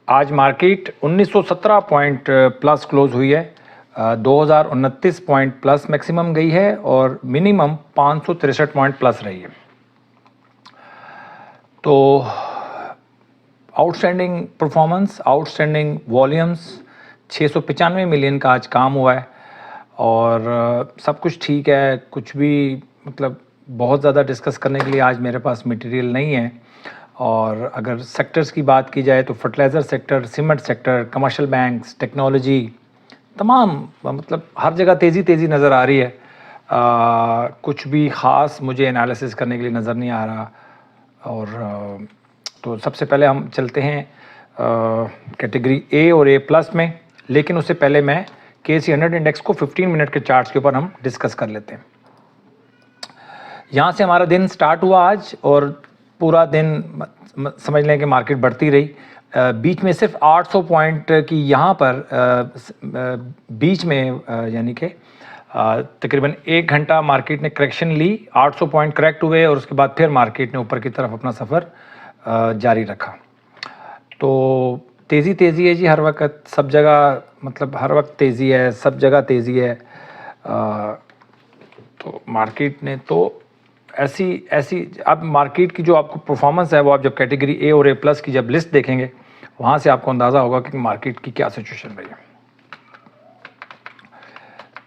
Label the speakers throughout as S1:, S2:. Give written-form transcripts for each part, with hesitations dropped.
S1: आज market 1917 point plus close हुई है। 2029 पॉइंट प्लस मैक्सिमम गई है और मिनिमम 563 पॉइंट प्लस रही है। तो outstanding performance, outstanding volumes, 695 million का आज काम हुआ है और सब कुछ ठीक है। कुछ भी मतलब बहुत ज़्यादा डिस्कस करने के लिए आज मेरे पास मटेरियल नहीं है। और अगर सेक्टर्स की बात की जाए तो fertiliser sector, cement sector, commercial banks, technology, तमाम मतलब हर जगह तेज़ी नज़र आ रही है। कुछ भी ख़ास मुझे एनालिसिस करने के लिए नज़र नहीं आ रहा। और तो सबसे पहले हम चलते हैं कैटेगरी ए और ए प्लस में, लेकिन उससे पहले मैं KSE 100 इंडेक्स को 15 मिनट के चार्ट्स के ऊपर हम डिस्कस कर लेते हैं। यहाँ से हमारा दिन स्टार्ट हुआ आज और पूरा दिन समझ लें कि मार्केट बढ़ती रही। बीच में सिर्फ 800 पॉइंट की यहाँ पर बीच में यानी कि तकरीबन 1 घंटा मार्केट ने करेक्शन ली, 800 पॉइंट करेक्ट हुए और उसके बाद फिर मार्केट ने ऊपर की तरफ अपना सफ़र जारी रखा। तो तेज़ी है जी, हर वक्त सब जगह, मतलब हर वक्त तेज़ी है, सब जगह तेज़ी है। तो मार्केट ने तो ऐसी अब मार्केट की जो आपको परफॉर्मेंस है वो आप जब कैटेगरी ए और ए प्लस की जब लिस्ट देखेंगे वहाँ से आपको अंदाज़ा होगा कि मार्केट की क्या सिचुएशन रही है।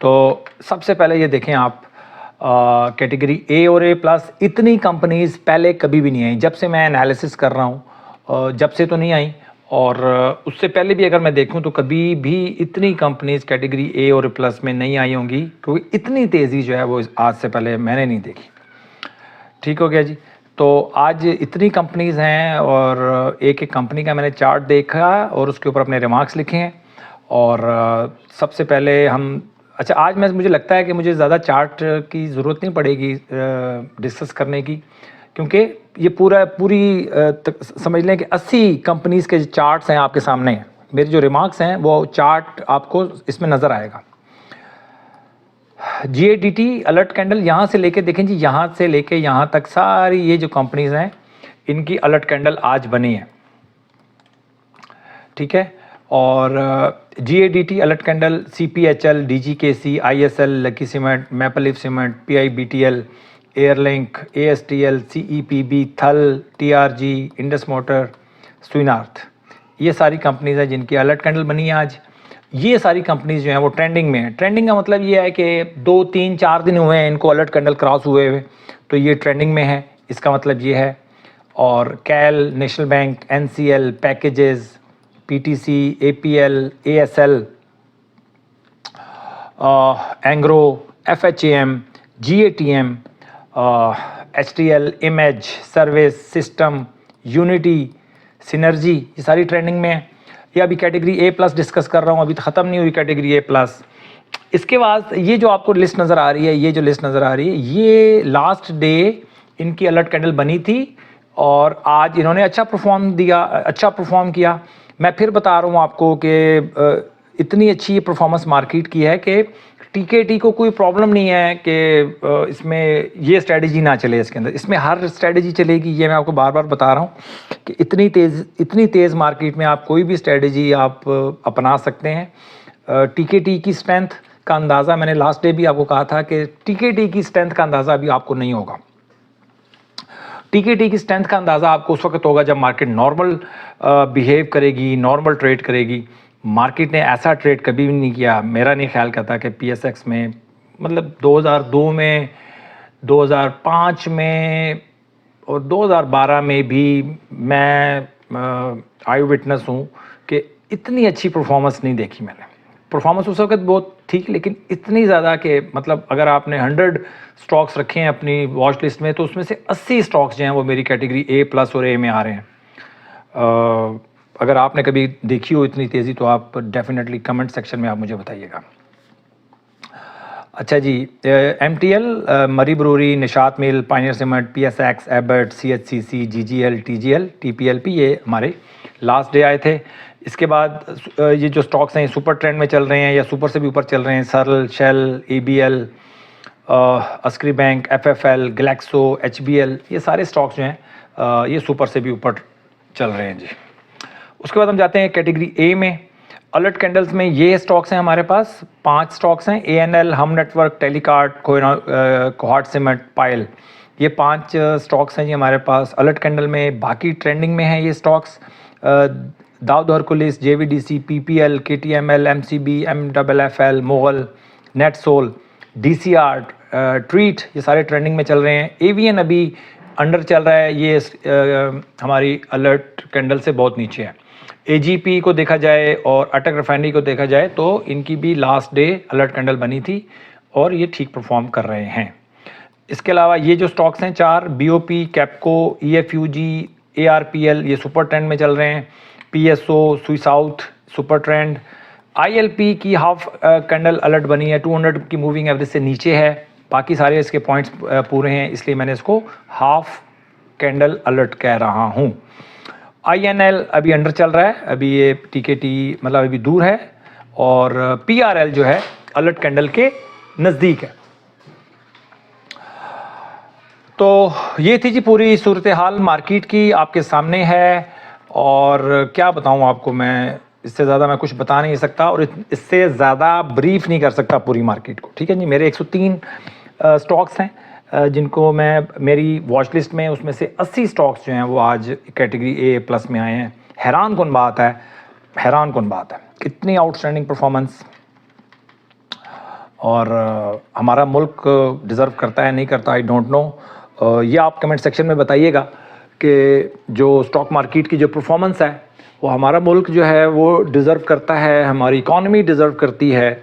S1: तो सबसे पहले ये देखें आप, कैटेगरी ए और ए प्लस इतनी कंपनीज़ पहले कभी भी नहीं आई। जब से मैं एनालिसिस कर रहा हूँ जब से तो नहीं आई, और उससे पहले भी अगर मैं देखूं तो कभी भी इतनी कंपनीज़ कैटेगरी ए और ए प्लस में नहीं आई होंगी, क्योंकि इतनी तेज़ी जो है वो आज से पहले मैंने नहीं देखी। ठीक हो गया जी। तो आज इतनी कंपनीज़ हैं और एक एक कंपनी का मैंने चार्ट देखा और उसके ऊपर अपने रिमार्क्स लिखे हैं। और सबसे पहले हम आज मुझे लगता है कि मुझे ज़्यादा चार्ट की ज़रूरत नहीं पड़ेगी डिस्कस करने की, क्योंकि ये पूरी समझ लें कि 80 कंपनीज़ के चार्ट्स हैं आपके सामने। मेरे जो रिमार्क्स हैं वो चार्ट आपको इसमें नज़र आएगा। GATT अलर्ट कैंडल यहाँ से लेके देखें जी, यहाँ से लेके यहाँ तक सारी ये जो कंपनीज़ हैं इनकी अलर्ट कैंडल आज बनी है। ठीक है। और GATT alert candle CPHL, DGKC, ISL, lucky cement, maple leaf cement, PIBTL, airlink, ASTL, CEPB, थल, TRG, इंडस मोटर, स्विनार्थ, ये सारी कंपनीज़ हैं जिनकी अलर्ट कैंडल बनी है आज। ये सारी कंपनीज़ जो हैं वो ट्रेंडिंग में हैं। ट्रेंडिंग का मतलब ये है कि 2, 3, 4 दिन हुए हैं इनको अलर्ट कैंडल क्रॉस हुए हुए, तो ये ट्रेंडिंग में है, इसका मतलब ये है। और कैल, national bank, NCL, packages, PTC, APL, ASL, Engro, FHAM, GATM, HTL, image, service, system, unity, synergy, ये सारी ट्रेंडिंग में है। ये अभी कैटेगरी ए प्लस डिस्कस कर रहा हूँ, अभी तो ख़त्म नहीं हुई कैटेगरी ए प्लस। इसके बाद ये जो आपको लिस्ट नज़र आ रही है, ये जो लिस्ट नज़र आ रही है, ये लास्ट डे इनकी अलर्ट कैंडल बनी थी और आज इन्होंने अच्छा परफॉर्म किया। मैं फिर बता रहा हूँ आपको कि इतनी अच्छी परफॉर्मेंस मार्केट की है कि TKT को कोई प्रॉब्लम नहीं है कि इसमें ये स्ट्रेटजी ना चले। इसके अंदर इसमें हर स्ट्रेटजी चलेगी, ये मैं आपको बार बार बता रहा हूँ कि इतनी तेज़ मार्केट में आप कोई भी स्ट्रेटजी आप अपना सकते हैं। TKT की स्ट्रेंथ का अंदाज़ा मैंने लास्ट डे भी आपको कहा था कि TKT की स्ट्रेंथ का अंदाज़ा अभी आपको नहीं होगा। TKT की स्ट्रेंथ का अंदाज़ा आपको उस वक्त होगा जब मार्केट नॉर्मल बिहेव करेगी, नॉर्मल ट्रेड करेगी। मार्केट ने ऐसा ट्रेड कभी भी नहीं किया। मेरा नहीं ख्याल करता कि PSX में, मतलब 2002 में, 2005 में और 2012 में भी मैं आई विटनेस हूँ कि इतनी अच्छी परफॉर्मेंस नहीं देखी मैंने। परफॉर्मेंस उस वक्त बहुत ठीक, लेकिन इतनी ज़्यादा कि मतलब अगर आपने 100 स्टॉक्स रखे हैं अपनी वॉच लिस्ट में तो उसमें से 80 स्टॉक्स जो हैं वो मेरी कैटेगरी ए प्लस और ए में आ रहे हैं। अगर आपने कभी देखी हो इतनी तेज़ी तो आप डेफिनेटली कमेंट सेक्शन में आप मुझे बताइएगा। अच्छा जी, MTL, Murree brewery, Nishat mill, pioneer cement, PSX, एबर्ट, CHCC, GGL, TGL, TPLP, ये हमारे लास्ट डे आए थे। इसके बाद ये जो स्टॉक्स हैं सुपर ट्रेंड में चल रहे हैं या सुपर से भी ऊपर चल रहे हैं। Searle, shell, ABL, Askari bank, FFL, Glaxo, HBL, ये सारे स्टॉक्स जो हैं ये सुपर से भी ऊपर चल रहे हैं जी। उसके बाद हम जाते हैं कैटेगरी ए में। अलर्ट कैंडल्स में ये स्टॉक्स हैं हमारे पास, 5 स्टॉक्स हैं, ANL, हम नेटवर्क, टेलीकार्ट, कोहाट सीमेंट, पायल, ये 5 स्टॉक्स हैं जी हमारे पास अलर्ट कैंडल में। बाकी ट्रेंडिंग में हैं ये stocks, Dawood Hercules, JVDC, PPL, KTML, MCB, MFFL, Mughal, NetSol, DCR, Treet, ये सारे ट्रेंडिंग में चल रहे हैं। AVN अभी अंडर चल रहा है, ये हमारी अलर्ट कैंडल से बहुत नीचे है। AGP को देखा जाए और अटक रिफाइनरी को देखा जाए तो इनकी भी लास्ट डे अलर्ट कैंडल बनी थी और ये ठीक परफॉर्म कर रहे हैं। इसके अलावा ये जो स्टॉक्स हैं 4, BOP, कैप्को, EFUG, ARPL, ये सुपर ट्रेंड में चल रहे हैं। PSO, सुई साउथ, सुपर ट्रेंड। ILP की हाफ कैंडल अलर्ट बनी है, 200 की मूविंग एवरेज से नीचे है, बाकी सारे इसके पॉइंट्स पूरे हैं, इसलिए मैंने इसको हाफ कैंडल अलर्ट कह रहा हूँ। INL अभी अंडर चल रहा है, अभी ये TKT मतलब अभी दूर है, और PRL जो है अलर्ट कैंडल के नज़दीक है। तो ये थी जी पूरी सूरत हाल मार्केट की, आपके सामने है, और क्या बताऊं आपको, मैं इससे ज़्यादा मैं कुछ बता नहीं सकता और इससे ज़्यादा ब्रीफ नहीं कर सकता पूरी मार्केट को। ठीक है जी, मेरे 103 स्टॉक्स हैं जिनको मैं मेरी वॉच लिस्ट में, उसमें से 80 स्टॉक्स जो हैं वो आज कैटेगरी A+ में आए हैं। हैरान कौन बात है, हैरान कौन बात है, कितनी आउटस्टैंडिंग परफॉर्मेंस। और हमारा मुल्क डिज़र्व करता है नहीं करता, आई डोंट नो। ये आप कमेंट सेक्शन में बताइएगा कि जो स्टॉक मार्केट की जो परफॉर्मेंस है वो हमारा मुल्क जो है वो डिज़र्व करता है, हमारी इकॉनमी डिज़र्व करती है,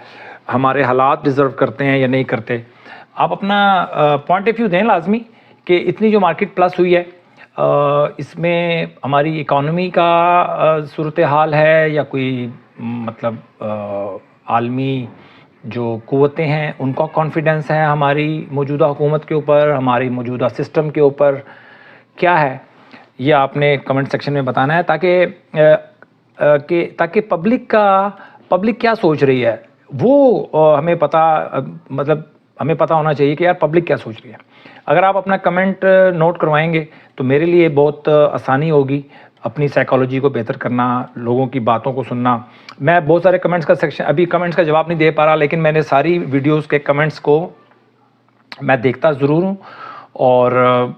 S1: हमारे हालात डिज़र्व करते हैं या नहीं करते। आप अपना पॉइंट ऑफ व्यू दें लाजमी कि इतनी जो मार्केट प्लस हुई है इसमें हमारी इकॉनमी का सूरत हाल है या कोई मतलब आलमी जो क़ुव्वतें हैं उनका कॉन्फिडेंस है हमारी मौजूदा हुकूमत के ऊपर, हमारी मौजूदा सिस्टम के ऊपर, क्या है ये आपने कमेंट सेक्शन में बताना है, ताकि पब्लिक क्या सोच रही है वो हमें पता, मतलब हमें पता होना चाहिए कि यार पब्लिक क्या सोच रही है। अगर आप अपना कमेंट नोट करवाएंगे तो मेरे लिए बहुत आसानी होगी अपनी साइकोलॉजी को बेहतर करना, लोगों की बातों को सुनना। मैं बहुत सारे कमेंट्स का सेक्शन, अभी कमेंट्स का जवाब नहीं दे पा रहा, लेकिन मैंने सारी वीडियोस के कमेंट्स को मैं देखता ज़रूर हूँ, और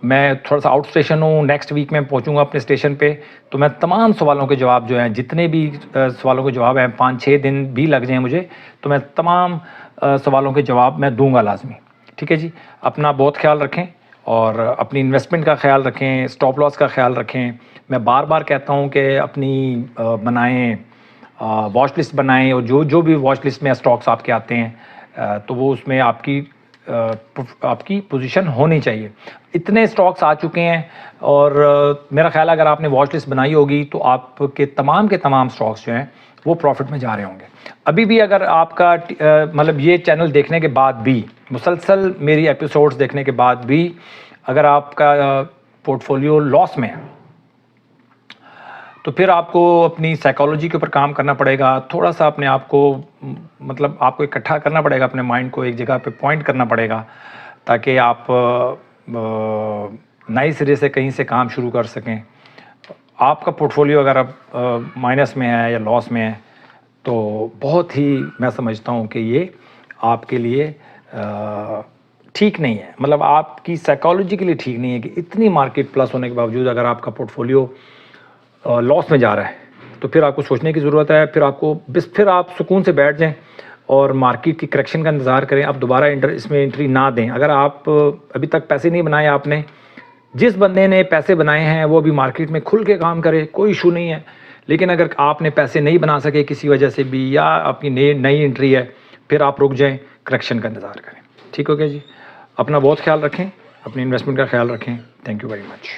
S1: मैं थोड़ा सा आउट स्टेशन हूँ, नेक्स्ट वीक में पहुँचूँगा अपने स्टेशन पे, तो मैं तमाम सवालों के जवाब जो हैं, जितने भी सवालों के जवाब हैं, 5-6 दिन भी लग जाएँ मुझे, तो मैं तमाम सवालों के जवाब मैं दूंगा लाजमी। ठीक है जी, अपना बहुत ख्याल रखें और अपनी इन्वेस्टमेंट का ख्याल रखें, स्टॉप लॉस का ख्याल रखें। मैं बार बार कहता हूँ कि अपनी बनाएं, वॉच लिस्ट बनाएं, और जो भी वॉच लिस्ट में स्टॉक्स आपके आते हैं तो वो उसमें आपकी पोजीशन होनी चाहिए। इतने स्टॉक्स आ चुके हैं, और मेरा ख्याल है अगर आपने वॉच लिस्ट बनाई होगी तो आपके तमाम के तमाम स्टॉक्स जो हैं वो प्रॉफिट में जा रहे होंगे। अभी भी अगर आपका मतलब ये चैनल देखने के बाद भी, मुसलसल मेरी एपिसोड्स देखने के बाद भी अगर आपका पोर्टफोलियो लॉस में है तो फिर आपको अपनी साइकोलॉजी के ऊपर काम करना पड़ेगा, थोड़ा सा अपने आप को मतलब आपको इकट्ठा करना पड़ेगा, अपने माइंड को एक जगह पे पॉइंट करना पड़ेगा, ताकि आप नए सिरे से कहीं से काम शुरू कर सकें। आपका पोर्टफोलियो अगर आप माइनस में है या लॉस में है तो बहुत ही मैं समझता हूँ कि ये आपके लिए ठीक नहीं है, मतलब आपकी साइकोलॉजी के लिए ठीक नहीं है कि इतनी मार्केट प्लस होने के बावजूद अगर आपका पोर्टफोलियो लॉस में जा रहा है तो फिर आपको सोचने की ज़रूरत है। फिर आप सुकून से बैठ जाएं और मार्केट की करेक्शन का इंतज़ार करें। आप दोबारा इसमें एंट्री ना दें। अगर आप अभी तक पैसे नहीं बनाए, आपने जिस बंदे ने पैसे बनाए हैं वो भी मार्केट में खुल के काम करे, कोई इशू नहीं है। लेकिन अगर आपने पैसे नहीं बना सके किसी वजह से भी, या आपकी नई एंट्री है, फिर आप रुक जाएं, करेक्शन का इंतज़ार करें। ठीक हो गया जी, अपना बहुत ख्याल रखें, अपनी इन्वेस्टमेंट का ख्याल रखें। Thank you very much.